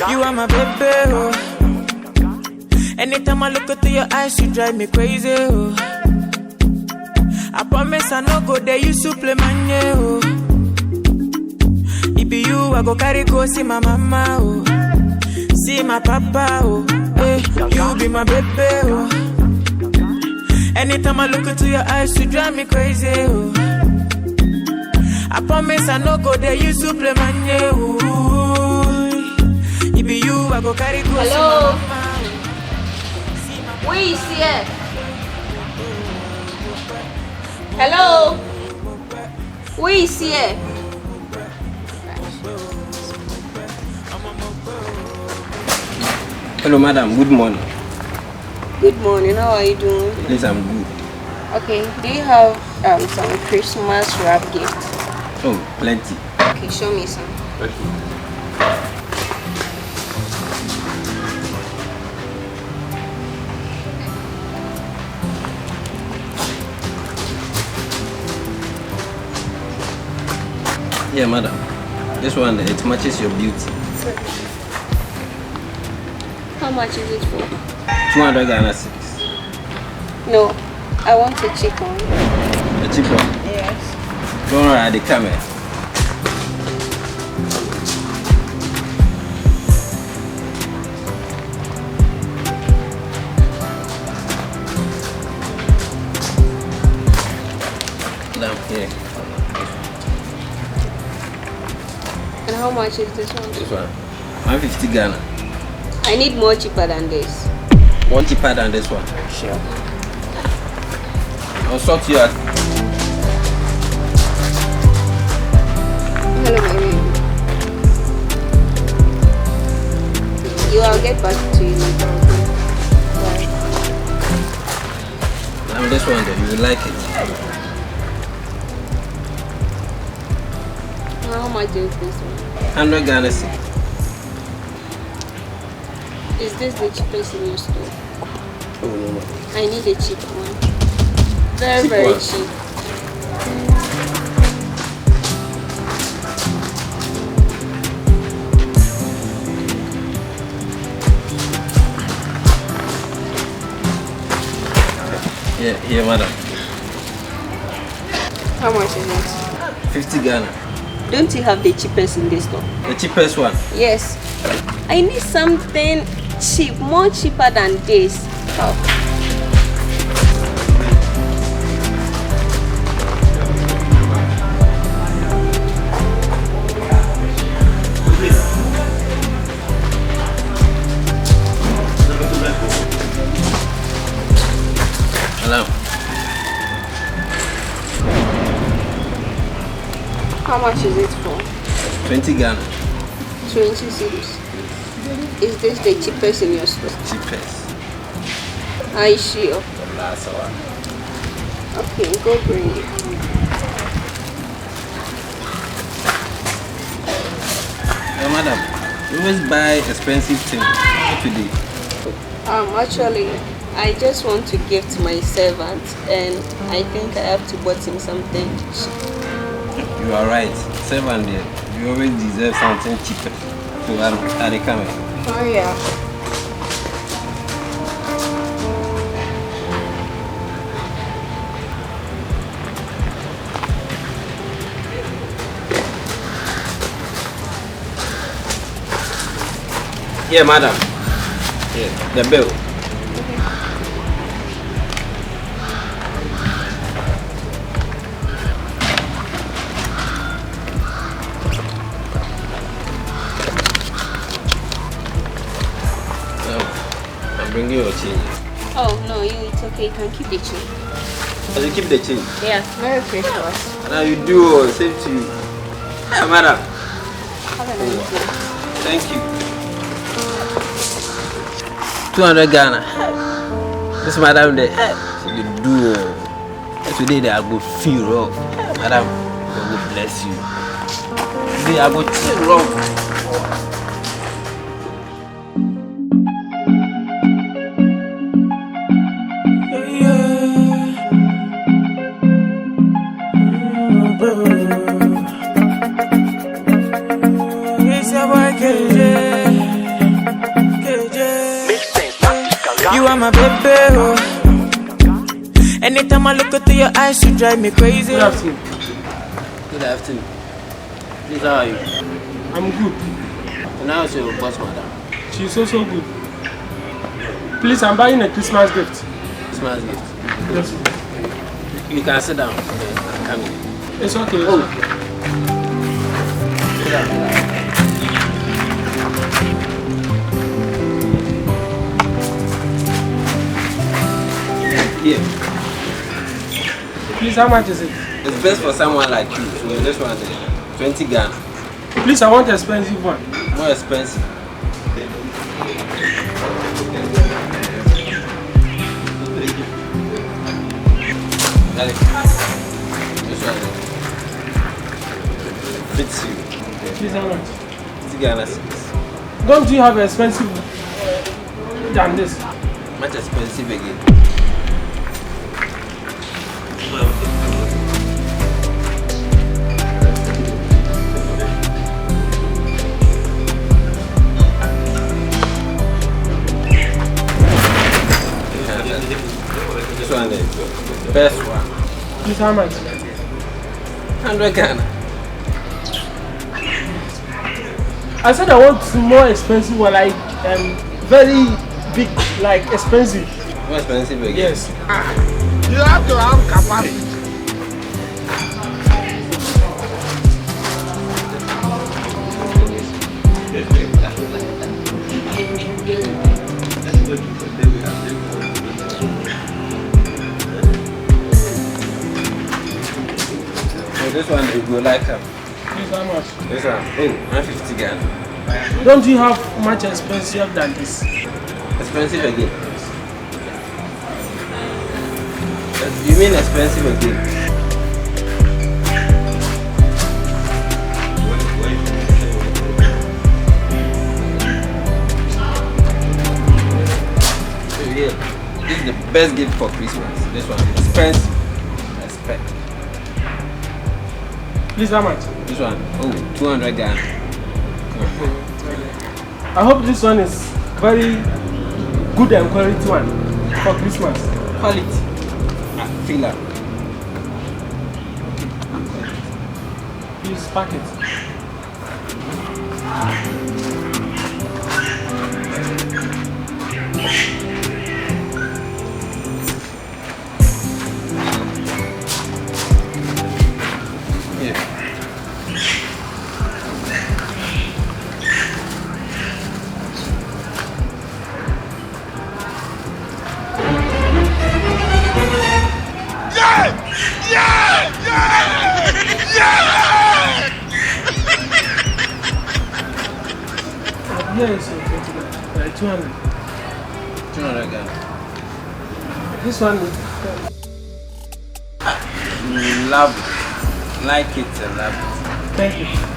You are my baby, oh. Anytime I look into your eyes, you drive me crazy, oh. I promise I no go there, you supplement, oh. It be you, I go carry go see my mama, oh. See my papa, oh. Hey, you be my baby, oh. Anytime I look into your eyes, you drive me crazy, oh. I promise I no go there, you supplement, oh. It be you, I go carry go. Hello? Where is here? Hello? Where is here? Hello, madam. Good morning. Good morning. How are you doing? Please, I'm good. Okay. Do you have some Christmas wrap gift? Oh, plenty. Okay, show me some. Okay. Yeah, madam. This one, it matches your beauty. How much is it for? 200 Ghana cedis. No, I want a cheap one. A cheap one? Yes. Don't worry, the camera. Down here. And how much is this one? This one. 150 Ghana. I need more cheaper than this. More cheaper than this one. Sure. I'll sort you out. Hello, my baby. I'll get back to you later. Bye. Now this one though, you will like it. How much is this one? 100 Ghana cedis. Is this the cheapest in your store? Oh no. I need a cheap one. Very, Cheap very one? cheap. Yeah, here, madam. How much is it? 50 Ghana. Don't you have the cheapest in this store? The cheapest one. Yes. I need something cheap, more cheaper than this. Oh. Hello. How much is it for? 20 Ghana. 20 cedis. Is this the cheapest in your store? Cheapest. Are you sure? The last one. Okay, go bring it. Hey, madam, you always buy expensive things. What today? Actually, I just want to give to my servant, and I think I have to bought him something cheap. You are right. Servant there. You always deserve something cheaper. So are they coming? Oh yeah. Here, madam. Here, the bill. I'm bringing your change. Oh no, it's okay. You can keep the change. You keep the change. Yeah. Merry Christmas. Now you do. Same to you. Hey, madam. Have a nice day. Thank you. 200 Ghana. This madam there. You do. Today they are go feel rough. Madam, God will bless you. Today I go chill rough. my baby. Oh. Anytime I look into your eyes, you drive me crazy. Good afternoon. Good afternoon. Please, how are you? I'm good. And how's your boss, madam? She's also good. Please, I'm buying a Christmas gift. Christmas gift. Yes. You can sit down. Okay, I'm coming. It's okay. Oh. Sit down. Here. Please, how much is it? It's best for someone like you. So this one is 20 Ghana. Please, I want an expensive one. More expensive. This one fits you. Please, how much? 20 Ghana. Don't you have expensive than this? Much expensive again. This one is the best one. Please, how much? 100 Ghana. I said I want more expensive one, like very big, like expensive. More expensive again. Yes. You have to have capacity. So this one you go like her. Please, how much? This one, oh, 150 Ghana. Don't you have much expensive than this? Expensive again. You mean expensive again? Yeah, this is the best gift for Christmas. This one, expensive. Respect. Please, how much? This one, oh, 200 Ghana. I hope this one is very good and quality one for Christmas. Quality. I feel that. Please pack it. Yeah. Yes, 200. 200 Ghana. This one, Love it. Like it and love it. thank you.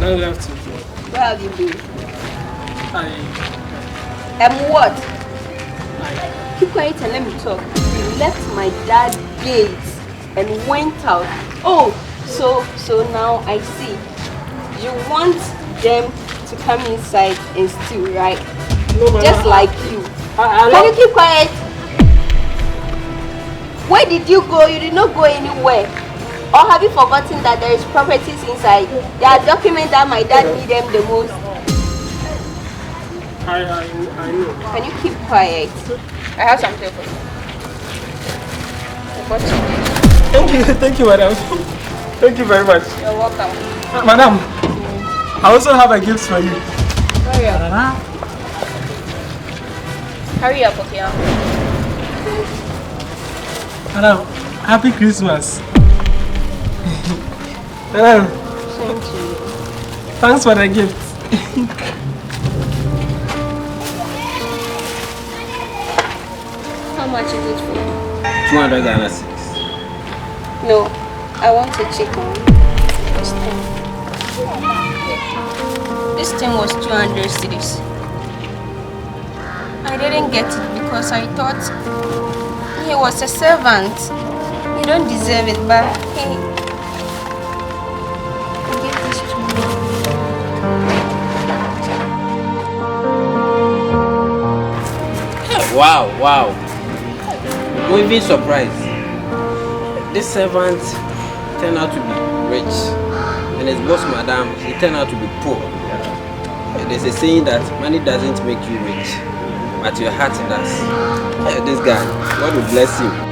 Now we have to. Where have you been? I What? Keep quiet and let me talk. You left my dad's gate and went out. Oh, so now I see. You want them to come inside and steal, right? no, but Just like you. I Can you keep quiet? Where did you go? You did not go anywhere. Or have you forgotten that there is properties inside? There are documents that my dad need them the most. I know. Can you keep quiet? I have something for you. Thank you, madam. Thank you very much. You're welcome. Madam, I also have a gift for you. Hurry up. Hurry up, okay? Madam, happy Christmas. Madam, Same to you. thanks for the gift. How much is it for? 200 Ghana cedis. No, I want a chicken. This thing was 200 cedis. I didn't get it because I thought he was a servant. He don't deserve it, but he gave this to me. Wow. I'm even surprised. This servant turned out to be rich, and his boss, madam, he turned out to be poor. There's a saying that money doesn't make you rich, but your heart does. This guy, God will bless him.